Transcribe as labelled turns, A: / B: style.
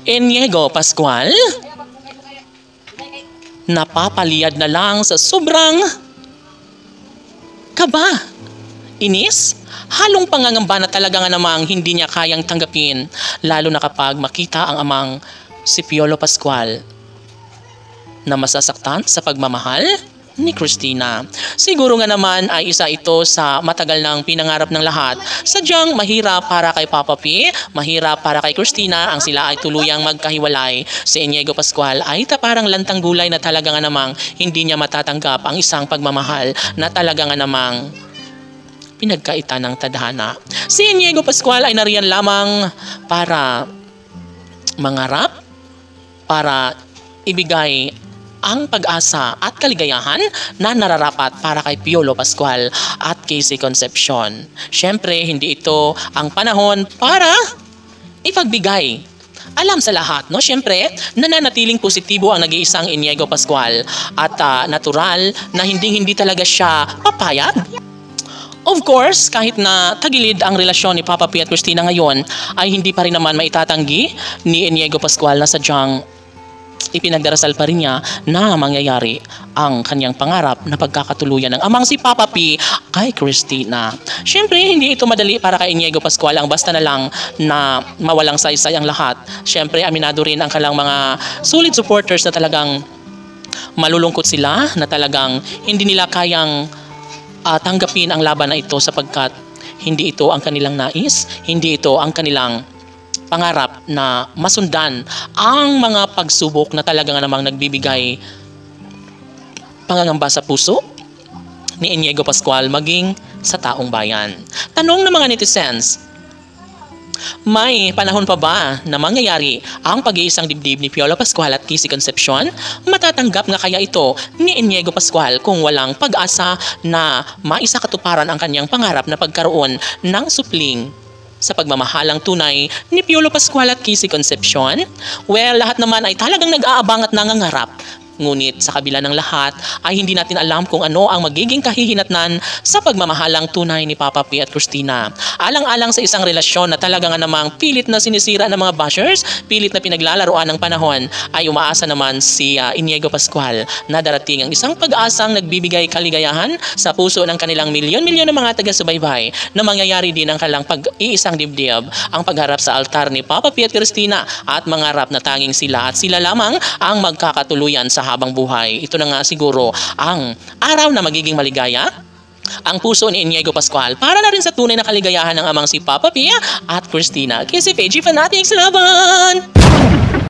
A: Inigo Pascual, napapaliyad na lang sa sobrang kaba, inis, halong pangangamba na talaga nga namang hindi niya kayang tanggapin, lalo na kapag makita ang amang si Piolo Pascual na masasaktan sa pagmamahal ni Christina. Siguro nga naman ay isa ito sa matagal ng pinangarap ng lahat. Sadyang mahirap para kay Papa P, mahirap para kay Christina ang sila ay tuluyang magkahiwalay. Si Inigo Pascual ay parang lantang gulay na talaga nga namang hindi niya matatanggap ang isang pagmamahal na talaga nga namang pinagkaitan ng tadhana. Si Inigo Pascual ay nariyan lamang para mangarap, para ibigay ang pag-asa at kaligayahan na nararapat para kay Piolo Pascual at Casey Concepcion. Siyempre, hindi ito ang panahon para ipagbigay. Alam sa lahat, no? Siyempre, nananatiling positibo ang nag-iisang Inigo Pascual at natural na hindi talaga siya papayag. Of course, kahit na tagilid ang relasyon ni Papa P at Christina ngayon, ay hindi pa rin naman maitatanggi ni Inigo Pascual na sadyang ipinagdarasal pa rin niya na mangyayari ang kanyang pangarap na pagkakatuluyan ng amang si Papa P kay Christina. Siyempre, hindi ito madali para kay Inigo Pascual ang basta na lang na mawalang saysay ang lahat. Siyempre, aminado rin ang kalang mga solid supporters na talagang malulungkot sila, na talagang hindi nila kayang tanggapin ang laban na ito sapagkat hindi ito ang kanilang nais, hindi ito ang kanilang pangarap na masundan ang mga pagsubok na talaga nga namang nagbibigay pangangamba sa puso ni Inigo Pascual maging sa taong bayan. Tanong ng mga netizens, may panahon pa ba na mangyayari ang pag-iisang dibdib ni Piolo Pascual at Casey Concepcion? Matatanggap nga kaya ito ni Inigo Pascual kung walang pag-asa na maisakatuparan ang kanyang pangarap na pagkaroon ng supling sa pagmamahalang tunay ni Piolo Pascual at Casey Concepcion? Well, lahat naman ay talagang nag-aabang at nangangarap. Ngunit sa kabila ng lahat ay hindi natin alam kung ano ang magiging kahihinatnan sa pagmamahalang tunay ni Papa P at Christina. Alang-alang sa isang relasyon na talaga nga namang pilit na sinisira ng mga bashers, pilit na pinaglalaroan ng panahon, ay umaasa naman si Inigo Pascual na darating ang isang pag-asang nagbibigay kaligayahan sa puso ng kanilang milyon-milyon ng mga taga-subaybay, na mangyayari din ang kalang pag-iisang dibdib, ang pagharap sa altar ni Papa P at Christina at mangarap na tanging sila at sila lamang ang magkakatuluyan sa habang buhay. Ito na nga siguro ang araw na magiging maligaya ang puso ni Inigo Pascual para na rin sa tunay na kaligayahan ng amang si Papa P at Christina. Kisi Pagey Fanatics, laban!